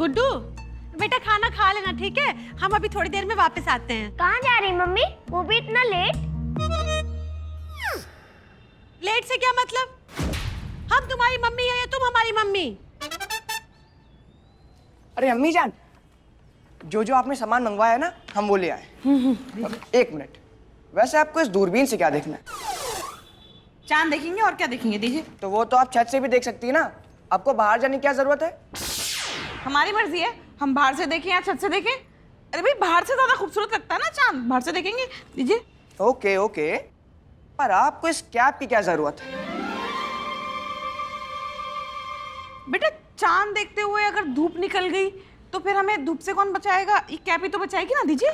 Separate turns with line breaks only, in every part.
गुड्डू बेटा खाना खा लेना, ठीक है? हम अभी थोड़ी देर में वापस आते हैं।
कहाँ जा रही मम्मी, वो भी इतना लेट?
लेट से क्या मतलब? हम तुम्हारी मम्मी है या तुम हमारी मम्मी?
अरे अम्मी जान, जो आपने सामान मंगवाया है ना, हम वो ले आए। एक मिनट, वैसे आपको इस दूरबीन से क्या देखना है?
चांद देखेंगे और क्या देखेंगे, दीजिए।
तो वो तो आप छत से भी देख सकती है ना, आपको बाहर जाने की क्या जरूरत है?
हमारी मर्जी है, हम बाहर से देखें या छत से देखें। अरे भाई, बाहर से ज्यादा खूबसूरत लगता है ना चांद, बाहर से देखेंगे, दीजिए।
ओके ओके, पर आपको इस कैप की क्या जरूरत है?
बेटा चांद देखते हुए अगर धूप निकल गई तो फिर हमें धूप से कौन बचाएगा? ये कैप ही तो बचाएगी ना, दीजिए।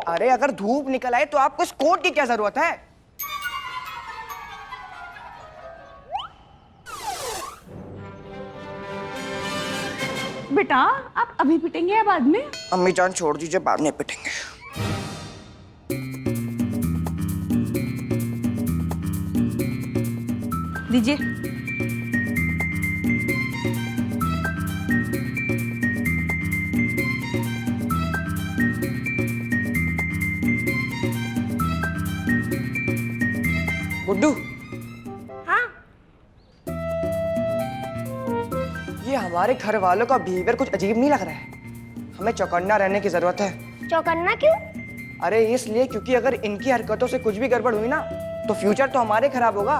अरे अगर धूप निकल आए तो आपको इस कोट की क्या जरूरत है?
बेटा आप अभी पिटेंगे या बाद में?
अम्मी जान छोड़ दीजिए, बाद में पिटेंगे।
दीजिए।
गुड्डू,
हाँ
ये हमारे घर वालों का बिहेवियर कुछ अजीब नहीं लग रहा है? हमें चौकन्ना रहने की जरूरत है।
चौकन्ना क्यों?
अरे इसलिए क्योंकि अगर इनकी हरकतों से कुछ भी गड़बड़ हुई ना, तो फ्यूचर तो हमारे खराब होगा।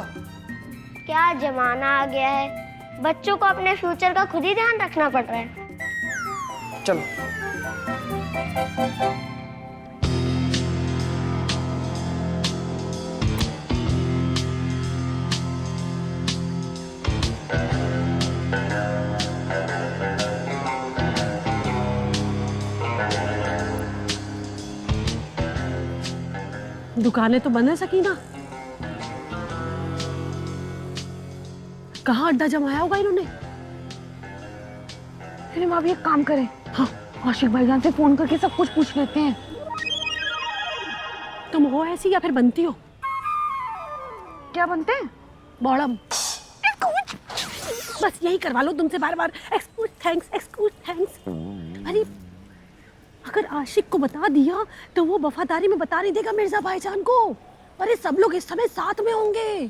क्या जमाना आ गया है, बच्चों को अपने फ्यूचर का खुद ही ध्यान रखना पड़ रहा है।
चलो।
दुकानें तो बंद है सकीना। कहाँ अड्डा जमाया होगा इन्होंने?
अरे भाभी एक काम करें, हाँ आशिक भाईजान से फोन करके सब कुछ पूछ लेते हैं।
तुम हो ऐसी या फिर बनती हो?
क्या बनते हैं?
बॉडम। बस यही करवा लो तुमसे बार बार, एक्सक्यूज थैंक्स, एक्सक्यूज थैंक्स। अरे अगर आशिक को बता दिया तो वो वफादारी में बता नहीं देगा मिर्जा भाईजान को। अरे सब लोग इस समय साथ में होंगे।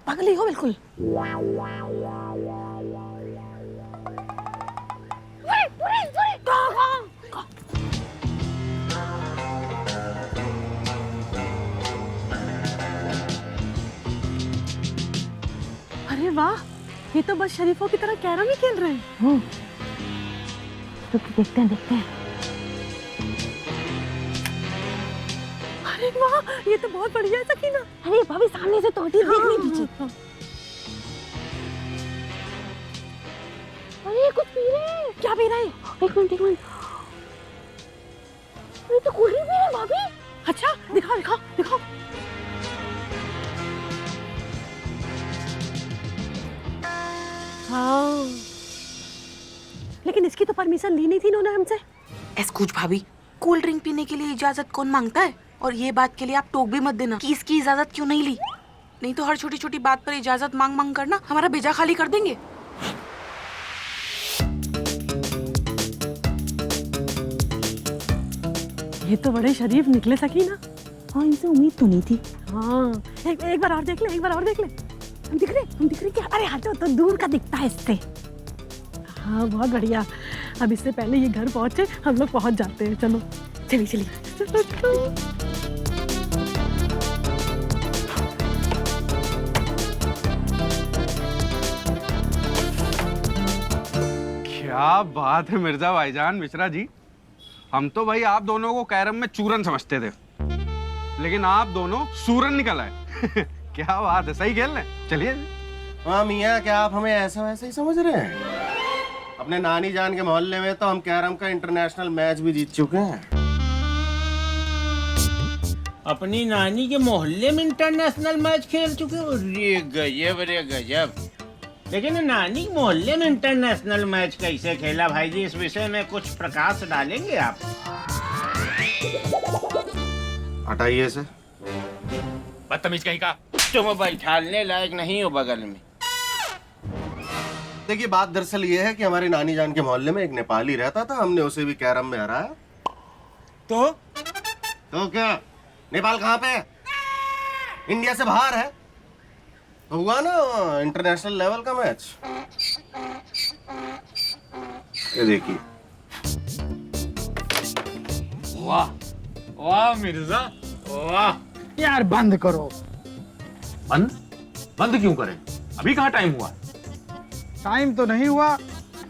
पागल हो बिल्कुल। अरे वाह, ये तो बस शरीफों की तरह कैरम ही खेल रहे हैं।
तो देखते हैं।
अरे वाह, ये तो बहुत बढ़िया है सकीना।
अरे भाभी सामने से तो हटी, देख नहीं पीछे।
अरे कुछ पी रहे हैं। क्या पी रहे हैं?
एक मिनट
ये तो कोल्ड ड्रिंक पी रहे हैं भाभी। अच्छा दिखाओ दिखाओ दिखाओ। हाँ, लेकिन इसकी तो परमिशन ली नहीं थी इन्होंने हमसे।
एक्सक्यूज भाभी, कोल्ड ड्रिंक पीने के लिए इजाजत कौन मांगता है? और ये बात के लिए आप टोक भी मत देना कि इसकी इजाजत क्यों नहीं ली, नहीं तो हर छोटी छोटी बात पर इजाजत मांग मांग करना हमारा भेजा खाली कर देंगे।
ये तो बड़े शरीफ निकले सकीना।
हाँ इनसे उम्मीद तो नहीं थी।
हाँ एक बार और देख ले, एक बार और देख ले। हम दिख रहे क्या? अरे हटो, तो दूर का दिखता है इससे। हाँ बहुत बढ़िया। अब इससे पहले ये घर पहुंचे हम लोग पहुंच जाते हैं। चलो चलिए।
क्या बात है मिर्जा भाईजान, मिश्रा जी। हम तो भाई आप दोनों को कैरम में चूरन समझते थे, लेकिन आप दोनों सूरन निकल आए। क्या बात है, सही खेल रहे हैं। चलिए।
हाँ मियाँ, क्या आप हमें ऐसा वैसा ही समझ रहे हैं? अपने नानी जान के मोहल्ले में तो हम कैरम का इंटरनेशनल मैच भी जीत चुके हैं।
अपनी नानी के मोहल्ले में इंटरनेशनल मैच खेल चुके हो? रे गजब, रे गजब। लेकिन नानी के मोहल्ले में इंटरनेशनल मैच कैसे खेला भाई जी, इस विषय में कुछ प्रकाश डालेंगे आप?
हटाइए इसे।
बदतमीज कहीं का। तुम बैठाने लायक नहीं हो बगल में।
देखिए बात दरअसल ये है कि हमारी नानी जान के मोहल्ले में एक नेपाली रहता था, हमने उसे भी कैरम में हराया। तो क्या नेपाल कहाँ पे है? इंडिया से बाहर है। तो हुआ ना इंटरनेशनल लेवल का मैच। ये देखिए।
वाह वाह मिर्जा वाह।
यार बंद करो।
बंद बंद क्यों करें? अभी कहाँ टाइम हुआ?
टाइम तो नहीं हुआ,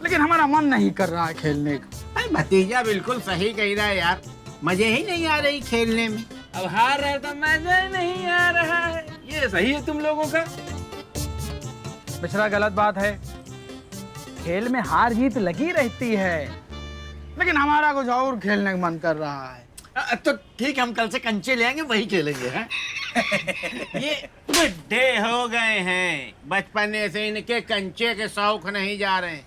लेकिन हमारा मन नहीं कर रहा है खेलने का।
अरे भतीजा बिल्कुल सही कह रहा है यार, मजे ही नहीं आ रही खेलने में।
अब हार रहे तो मजा ही नहीं आ रहा है। ये सही है तुम लोगों का।
मिश्रा गलत बात है। खेल में हार जीत लगी रहती है, लेकिन हमारा कुछ और खेलने का मन कर रहा है।
तो ठीक, हम कल से कंचे ले आएंगे, वही खेलेंगे हैं?
ये बुढ़े हो गए हैं, बचपने से इनके कंचे के शौक नहीं जा रहे।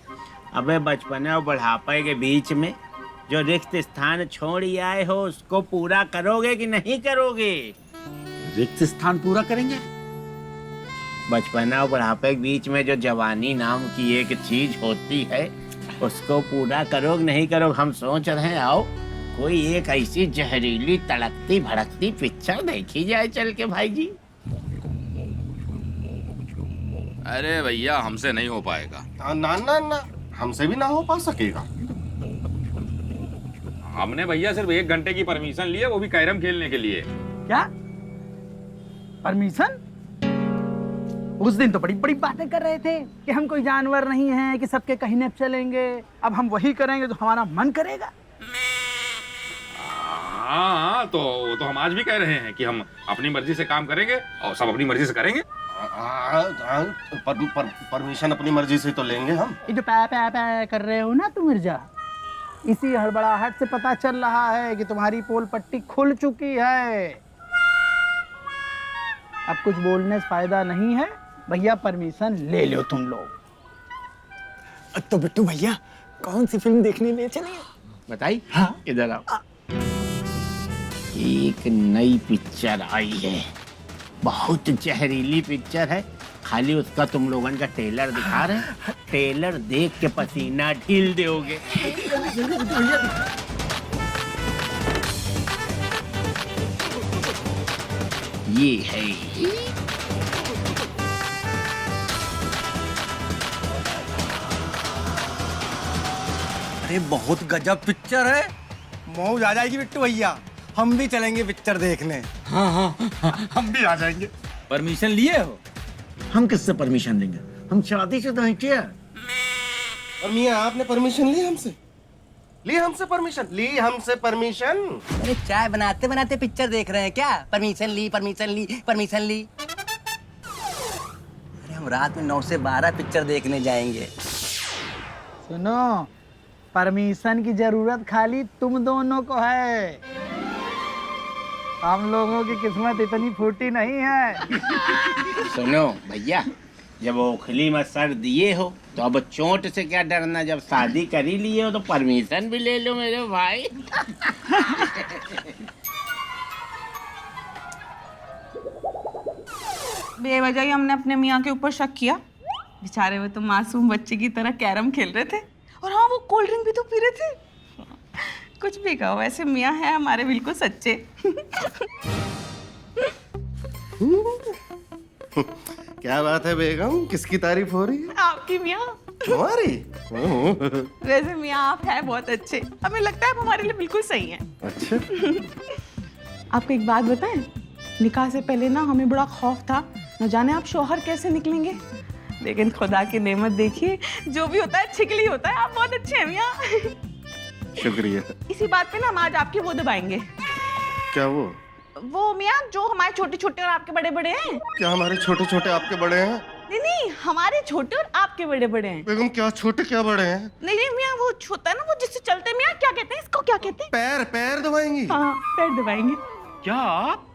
अबे बचपने और बुढ़ापे के बीच में जो रिक्त स्थान छोड़ आए हो उसको पूरा करोगे कि नहीं करोगे?
रिक्त स्थान पूरा करेंगे।
बचपना और बुढ़ापे के बीच में जो जवानी नाम की एक चीज होती है उसको पूरा करोगे नहीं करोगे? हम सोच रहे हैं आओ कोई एक ऐसी जहरीली तड़कती भड़कती पिक्चर देखी जाए चल के भाई जी।
अरे भैया हमसे नहीं हो पाएगा।
ना ना ना, हमसे भी ना हो पा सकेगा।
हमने भैया सिर्फ 1 घंटे की परमिशन ली है, वो भी कैरम खेलने के लिए।
क्या परमिशन? उस दिन तो बड़ी बड़ी बातें कर रहे थे कि हम कोई जानवर नहीं हैं कि सबके कहने पे चलेंगे। अब हम वही करेंगे जो हमारा मन करेगा।
हाँ तो हम आज भी कह रहे हैं कि हम अपनी मर्जी से काम करेंगे और सब अपनी मर्जी से करेंगे।
परमिशन अपनी मर्जी से तो लेंगे हम।
ये जो पै पै पै कर रहे हो ना तुम मिर्जा, इसी हड़बड़ाहट से पता चल रहा है कि तुम्हारी पोल पट्टी खुल चुकी है। अब कुछ बोलने से फायदा नहीं है। भैया परमिशन ले लो तुम लोग।
तो बिट्टू भैया कौन सी फिल्म देखने ले चले?
बताइए। हाँ इधर आओ। एक नई पिक्चर आई है, बहुत जहरीली पिक्चर है। खाली उसका तुम लोगन का ट्रेलर दिखा रहे हैं, ट्रेलर देख के पसीना ढील दोगे। ये है
अरे बहुत गजब पिक्चर है, मौज आ जाएगी बिट्टू भैया। हम भी चलेंगे पिक्चर देखने। हाँ, हम भी आ जाएंगे। परमिशन लिए हो?
हम किससे परमिशन लेंगे? हम शादीशुदा हैं क्या?
और मियाँ आपने परमिशन ली हमसे? ली हमसे परमिशन? ली हमसे परमिशन?
अरे चाय बनाते बनाते पिक्चर देख रहे हैं क्या? परमिशन ली परमिशन ली परमिशन ली। अरे हम रात में 9 से 12 पिक्चर देखने जाएंगे।
सुनो, परमिशन की जरूरत खाली तुम दोनों को है। हम लोगों की किस्मत इतनी फूटी नहीं है।
सुनो भैया, जब ओखली में सर दिए हो तो अब चोट से क्या डरना? जब शादी कर ही लिए हो तो परमिशन भी ले लो मेरे भाई।
बेवजह ही हमने अपने मियाँ के ऊपर शक किया। बेचारे वो तो मासूम बच्चे की तरह कैरम खेल रहे थे, और हाँ वो कोल्ड ड्रिंक भी तो पी रहे थे। कुछ भी कहो, वैसे मियाँ है हमारे बिल्कुल सच्चे।
क्या बात है बेगम, किसकी तारीफ हो रही है?
आपकी मियाँ।
हमारी?
वैसे मियाँ आप है बहुत अच्छे, हमें लगता है आप हमारे लिए बिल्कुल सही हैं।
अच्छा।
आपको एक बात बताएं, निकाह से पहले ना हमें बड़ा खौफ था, न जाने आप शौहर कैसे निकलेंगे। लेकिन खुदा की नेमत देखिए, जो भी होता है अच्छे के लिए होता है। आप बहुत अच्छे हैं मियाँ।
शुक्रिया।
इसी बात पे ना हम आज आपकी वो दबाएंगे।
क्या वो
मियाँ जो हमारे छोटे छोटे और आपके बड़े बड़े हैं।
क्या हमारे छोटे छोटे आपके बड़े हैं?
नहीं नहीं, हमारे छोटे और आपके बड़े बड़े हैं।
बेगम क्या छोटे क्या बड़े हैं?
नहीं नहीं मियाँ, वो होता है ना वो जिससे चलते हैं मियाँ, क्या कहते हैं इसको, क्या कहते हैं?
पैर पैर दबाएंगी?
हाँ पैर दबाएंगे।
क्या आप?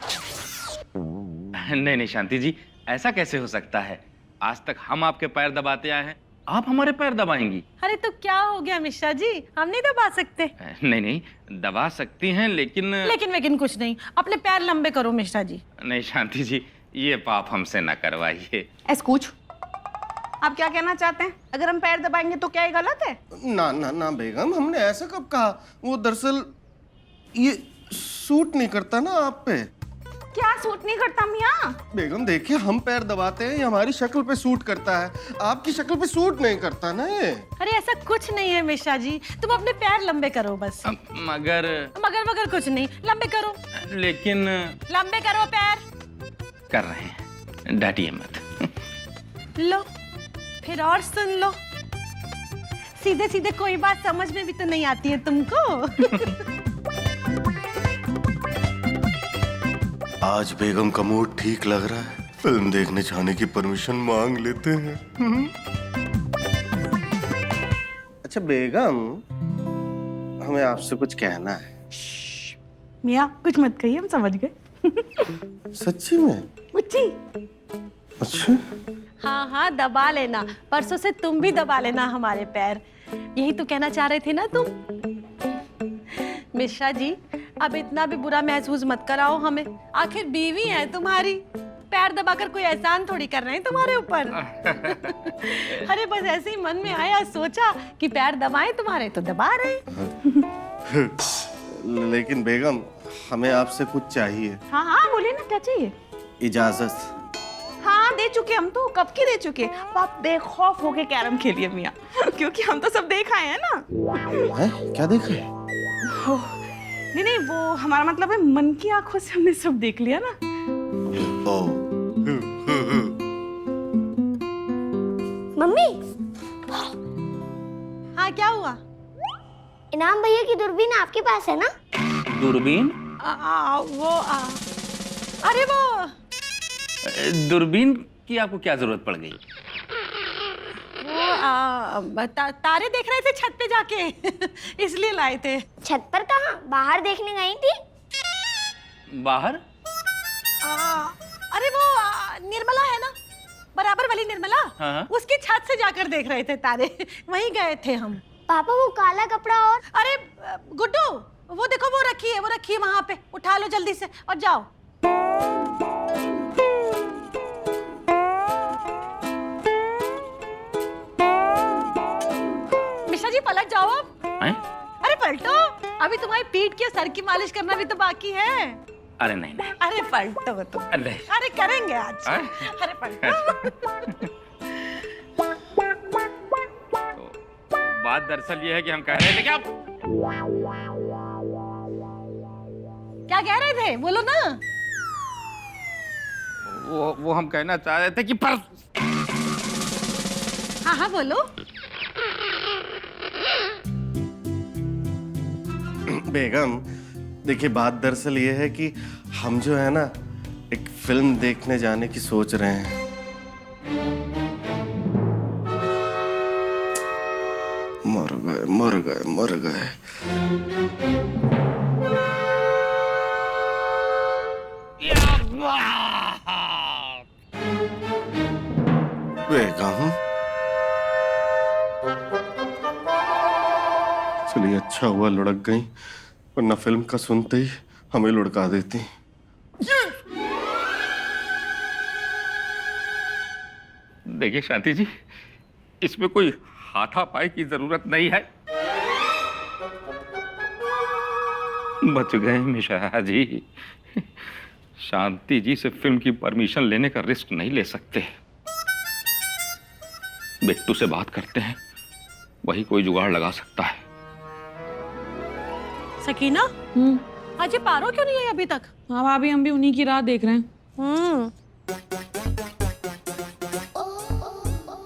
नहीं शांति जी, ऐसा कैसे हो सकता है? आज तक हम आपके पैर दबाते आए हैं, आप हमारे पैर दबाएंगी?
अरे तो क्या हो गया मिश्रा जी, हम नहीं दबा सकते?
नहीं दबा सकती हैं,
लेकिन कुछ नहीं। अपने पैर लंबे करो मिश्रा जी।
नहीं शांति जी, ये पाप हमसे न करवाइए।
एस्कूच, आप क्या कहना चाहते हैं? अगर हम पैर दबाएंगे तो क्या ये गलत है?
ना ना ना बेगम, हमने ऐसा कब कहा? वो दरअसल ये सूट नहीं करता ना आप पे।
क्या सूट नहीं करता मियाँ?
बेगम देखिए, हम पैर दबाते हैं, ये हमारी शक्ल पे सूट करता है, आपकी शक्ल पे सूट नहीं करता ना ये।
अरे ऐसा कुछ नहीं है मिश्रा जी, तुम अपने पैर लंबे करो बस।
मगर
मगर मगर कुछ नहीं, लंबे करो।
लेकिन
लंबे करो पैर।
कर रहे हैं, डांटिए मत।
लो फिर और सुन लो, सीधे सीधे कोई बात समझ में भी तो नहीं आती है तुमको।
आज बेगम का मूड ठीक लग रहा है, फिल्म देखने जाने की परमिशन मांग लेते हैं। अच्छा बेगम, हमें आपसे कुछ कहना है।
मियाँ कुछ मत कहिए, हम समझ गए।
सच्ची में?
मुच्ची।
अच्छा
हाँ हाँ दबा लेना, परसों से तुम भी दबा लेना हमारे पैर। यही तो कहना चाह रहे थे ना तुम। मिश्रा जी अब इतना भी बुरा महसूस मत कराओ हमें, आखिर बीवी है तुम्हारी, पैर दबाकर कोई एहसान थोड़ी कर रहे हैं तुम्हारे ऊपर। अरे बस ऐसे ही मन में आया, सोचा कि पैर दबाएं तुम्हारे, तो दबा रहे।
लेकिन बेगम हमें आपसे कुछ चाहिए।
हाँ हाँ बोलिए ना, क्या चाहिए?
इजाजत।
हाँ दे चुके, हम तो कब के दे चुके। अब आप बेखौफ होके कैरम खेलिए मियाँ, क्योंकि हम तो सब देख आए हैं ना।
है? क्या देखा?
नहीं नहीं, वो हमारा मतलब है मन की आंखों से हमने सब देख लिया ना।
मम्मी,
हाँ क्या हुआ?
इनाम भैया की दूरबीन आपके पास है ना?
दूरबीन?
अरे वो
दूरबीन की आपको क्या जरूरत पड़ गई?
वो तारे देख रहे थे छत पे जाके, इसलिए लाए थे।
छत पर कहाँ, बाहर देखने गई थी।
बाहर?
अरे वो निर्मला है ना, बराबर वाली निर्मला,
हाँ।
उसकी छत से जाकर देख रहे थे तारे, वहीं गए थे हम।
पापा वो काला कपड़ा और?
अरे गुड्डू वो देखो, वो रखी है वहां पे, उठा लो जल्दी से और जाओ। मिश्रा जी पलट जाओ अब। अरे पलटो, अभी तुम्हारी पीठ की और सर की मालिश करना भी तो बाकी है।
अरे नहीं नहीं।
अरे पलटो तुम। अरे करेंगे आज। अरे पलटो।
बात दरअसल ये है कि हम कह रहे थे
क्या कह रहे थे, बोलो ना।
वो हम कहना चाह रहे थे कि पर
हाँ हाँ बोलो।
बेगम देखिए, बात दरअसल ये है कि हम जो है ना एक फिल्म देखने जाने की सोच रहे हैं। मर गए। बेगम चलिए, अच्छा हुआ लुढ़क गई, वरना फिल्म का सुनते ही हमें लुढ़का देती।
देखिए शांति जी, इसमें कोई हाथापाई की जरूरत नहीं है। बच गए मिश्रा जी। शांति जी से फिल्म की परमिशन लेने का रिस्क नहीं ले सकते। बिट्टू से बात करते हैं, वही कोई जुगाड़ लगा सकता है।
सकीना, आज ये पारो क्यों नहीं आई अभी तक?
हाँ भाभी, हम भी उन्हीं की राह देख रहे हैं।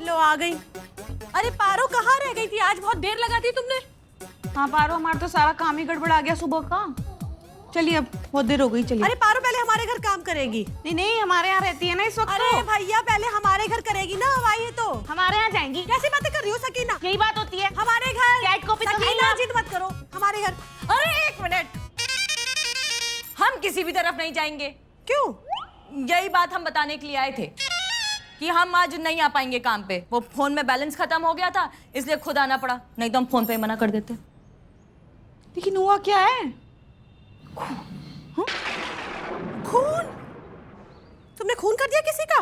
लो आ गई। अरे पारो कहाँ रह गई थी, आज बहुत देर लगा दी तुमने।
हाँ पारो, हमारा तो सारा काम ही गड़बड़ा गया सुबह का। चलिए अब बहुत देर हो गई, चलिए।
अरे पारो पहले हमारे घर काम करेगी।
नहीं नहीं, हमारे यहाँ रहती है ना इस वक्त।
अरे भैया पहले हमारे घर करेगी ना, अब आई है तो
हमारे यहाँ जाएंगी।
कैसी बातें कर रही हो सकीना?
यही बात होती है।
हमारे घर
कैट कॉपी तो
सकीना, जिद मत करो, हमारे घर।
अरे एक मिनट, हम किसी भी तरफ नहीं जाएंगे।
क्यों?
यही बात हम बताने के लिए आए थे कि हम आज नहीं आ पाएंगे काम पे। वो फोन में बैलेंस खत्म हो गया था, इसलिए खुद आना पड़ा, नहीं तो हम फोन पे मना कर देते।
लेकिन हुआ क्या है?
खून? तुमने खून कर दिया किसी का?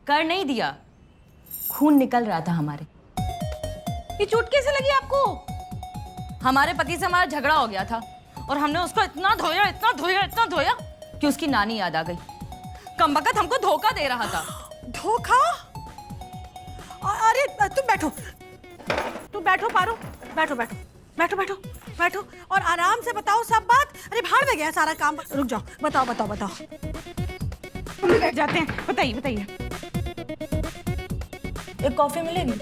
कर नहीं दिया, खून निकल रहा था हमारे।
ये चोट कैसे लगी आपको?
हमारे पति से हमारा झगड़ा हो गया था और हमने उसको इतना धोया, इतना धोया, इतना धोया कि उसकी नानी याद आ गई। कमबख्त हमको धोखा दे रहा था।
धोखा? अरे तुम बैठो, तुम बैठो पारो, बैठो बैठो बैठो बैठो बैठो और आराम से बताओ सब बात। अरे भाड़ में गया सारा काम। रुक जाओ, बताओ बताओ बताओ।
हम भी बैठ जाते हैं, बताइए बताइए।
एक कॉफी मिलेगी?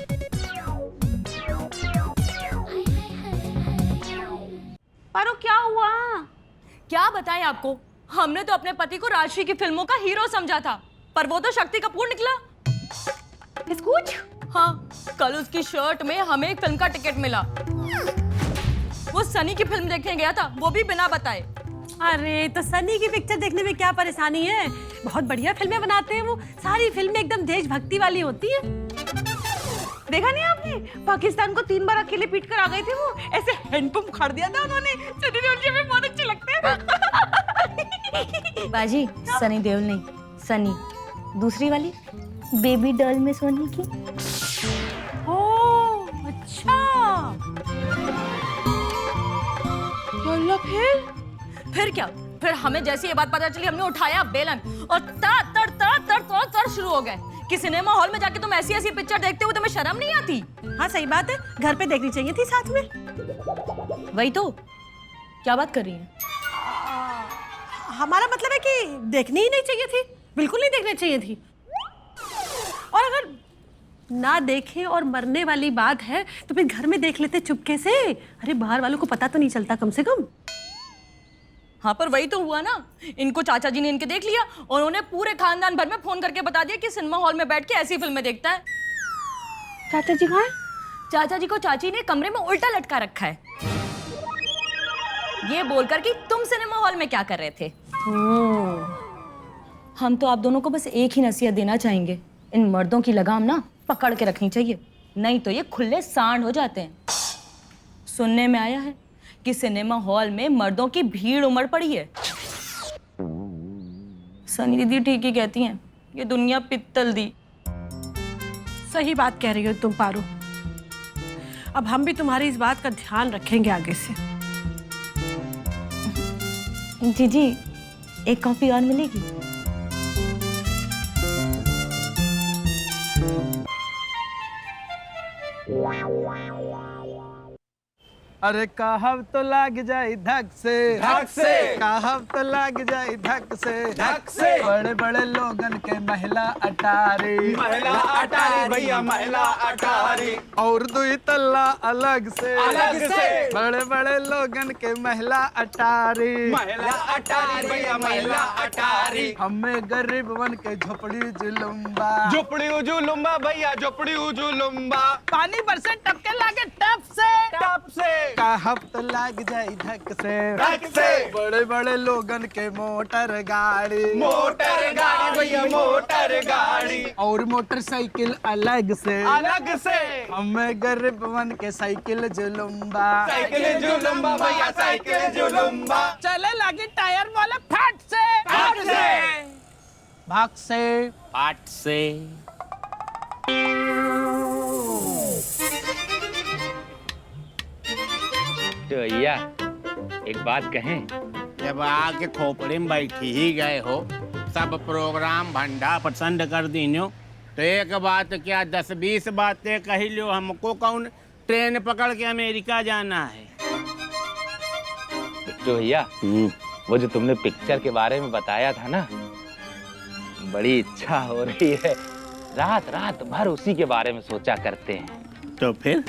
पारो क्या हुआ?
क्या बताएं आपको, हमने तो अपने पति को राजश्री की फिल्मों का हीरो समझा था, पर वो तो शक्ति कपूर निकला।
कुछ?
हाँ, कल उसकी शर्ट में हमें एक फिल्म का टिकट मिला। वो सनी की फिल्म देखने गया था, वो भी बिना बताए।
अरे तो सनी की पिक्चर देखने में क्या परेशानी है? बहुत बढ़िया फिल्में बनाते हैं वो। सारी फिल्में एकदम देशभक्ति वाली होती है।
देखा नहीं आपने, पाकिस्तान को 3 बार अकेले पीट कर आ गए थे वो। ऐसे हैंडपंप खड़ दिया था उन्होंने। सनी देओल जी हमें बहुत अच्छे लगते हैं।
बाजी, सनी देओल नहीं, सनी दूसरी वाली बेबी डॉल में सोने की।
ओह अच्छा।
फिर क्या? फिर हमें जैसी ये बात पता चली, हमने उठाया बेलन और तड़ शुरू हो गए कि सिनेमा हॉल में जाके तुम ऐसी ऐसी पिक्चर देखते हो, तुम्हें शर्म नहीं आती?
हाँ सही बात है, घर पे देखनी चाहिए थी साथ में।
वही तो। क्या बात कर रही है?
हमारा मतलब है कि देखनी ही नहीं चाहिए थी, बिल्कुल नहीं देखनी चाहिए थी। और अगर ना देखे और मरने वाली बात है तो फिर घर में देख लेते चुपके से। अरे बाहर वालों को पता तो नहीं चलता कम से कम।
हाँ पर वही तो हुआ ना, इनको चाचा जी ने इनके देख लिया और उन्होंने पूरे खानदान भर में फोन करके बता दिया कि सिनेमा हॉल में बैठ के ऐसी फिल्में देखता है।
चाचा जी कहाँ है?
चाचा जी को चाची ने कमरे में उल्टा लटका रखा है, ये बोलकर कि तुम सिनेमा हॉल में क्या कर रहे थे। हम तो आप दोनों को बस एक ही नसीहत देना चाहेंगे, इन मर्दों की लगाम ना पकड़ के रखनी चाहिए, नहीं तो ये खुले सांड हो जाते हैं। सुनने में आया है कि सिनेमा हॉल में मर्दों की भीड़ उमड़ पड़ी है। सनी दीदी ठीक ही कहती हैं, ये दुनिया पित्तल दी।
सही बात कह रही हो तुम पारो। अब हम भी तुम्हारी इस बात का ध्यान रखेंगे आगे से।
जी एक कॉफी और मिलेगी?
अरे कहब तो लाग जाए धक से, कहब तो लाग जाए धक से बड़े बड़े लोगन के महिला अटारी,
भैया महिला अटारी।
और दुई तल्ला अलग से बड़े बड़े लोगन के महिला अटारी,
भैया महिला अटारी।
हमें गरीब बन के झोपड़ी जुलुम्बा,
झोपड़ी उजुलुम्बा भैया, झोपड़ी उजुलुम्बा।
पानी बरसे टपके लागे टप से कहब तो लाग जाए धक से बड़े बड़े लोगन के मोटर गाड़ी
भैया मोटर गाड़ी।
और मोटरसाइकिल अलग से हमें गरीब बन के साइकिल जुलुम्बा,
भैया साइकिल जुलुम्बा।
चले लगी टायर वाला फट से भाग से
पाट से।
तो भैया एक बात कहें,
जब आके खोपड़े में बैठी ही गए हो, सब प्रोग्राम भंडा पसंद कर दीनो, तो एक बात क्या 10-20 बातें कही लो। हमको कौन ट्रेन पकड़ के अमेरिका जाना है?
तो भैया वो जो तुमने पिक्चर के बारे में बताया था ना, बड़ी इच्छा हो रही है, रात रात भर उसी के बारे में सोचा करते हैं।
तो
फिर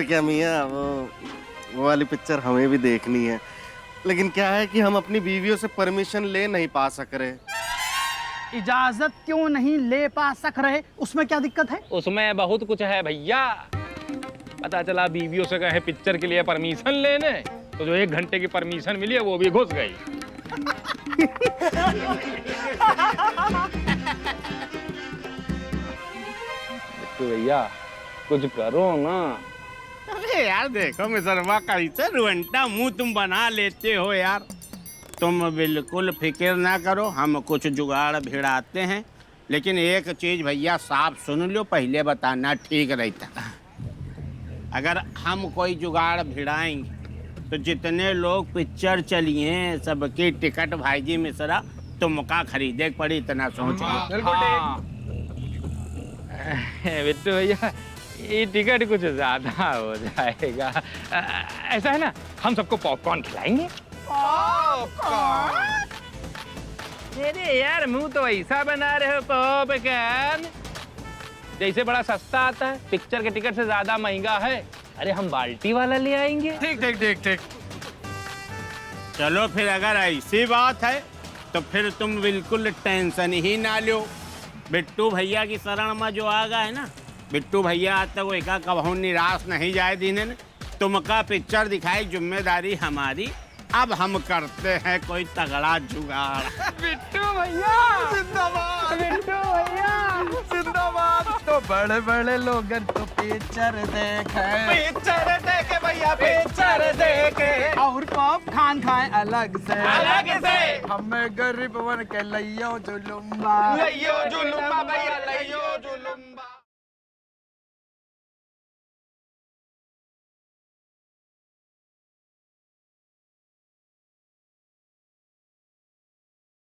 क्या मियाँ, वो वाली पिक्चर हमें भी देखनी है, लेकिन क्या है कि हम अपनी बीवियों से परमिशन ले नहीं पा सक रहे।
इजाजत क्यों नहीं ले पा सक रहे, उसमें क्या दिक्कत है?
उसमें बहुत कुछ है भैया। पता चला बीवियों से कहे पिक्चर के लिए परमिशन लेने, तो जो 1 घंटे की परमिशन मिली है वो भी घुस गई। तो भैया कुछ करो ना।
अरे यार देखो मिसरवा, कैसे रुअंटा मुंह तुम बना लेते हो यार। तुम बिल्कुल फिक्र ना करो, हम कुछ जुगाड़ भिड़ाते हैं, लेकिन एक चीज भैया साफ सुन लो, पहले बताना ठीक रहता। अगर हम कोई जुगाड़ भिड़ाएंगे तो जितने लोग पिक्चर चलिए सबकी टिकट भाईजी मिश्रा तुमका खरीदे पड़ी, इतना सोच लो।
बिट्टू भैया ये टिकट कुछ ज्यादा हो जाएगा। ऐसा है ना, हम सबको पॉपकॉर्न खिलाएंगे। अरे यार मुंह तो ऐसा बना रहे हो पॉपकॉर्न जैसे बड़ा सस्ता आता है, पिक्चर के टिकट से ज्यादा महंगा है। अरे हम बाल्टी वाला ले आएंगे।
ठीक ठीक ठीक ठीक।
चलो फिर अगर ऐसी बात है तो फिर तुम बिल्कुल टेंशन ही ना लो। बिट्टू भैया की शरण में जो आ गया है ना, बिट्टू भैया आज तक एका कबहू निराश नहीं जाए दीने ने। तुमका पिक्चर दिखाई जिम्मेदारी हमारी। अब हम करते हैं कोई तगड़ा जुगाड़।
बिट्टू भैया जिंदाबाद, बिट्टू भैया जिंदाबाद। तो बड़े बड़े लोग तो पिक्चर देखे, पिक्चर देखे भैया, पिक्चर देखे और पॉपकॉर्न खाए अलग से, अलग से। हमें गरीब बन के लइयो जुलुम्बा, लइयो जुलुम्बा भैया, लइयो जुलुम्बा।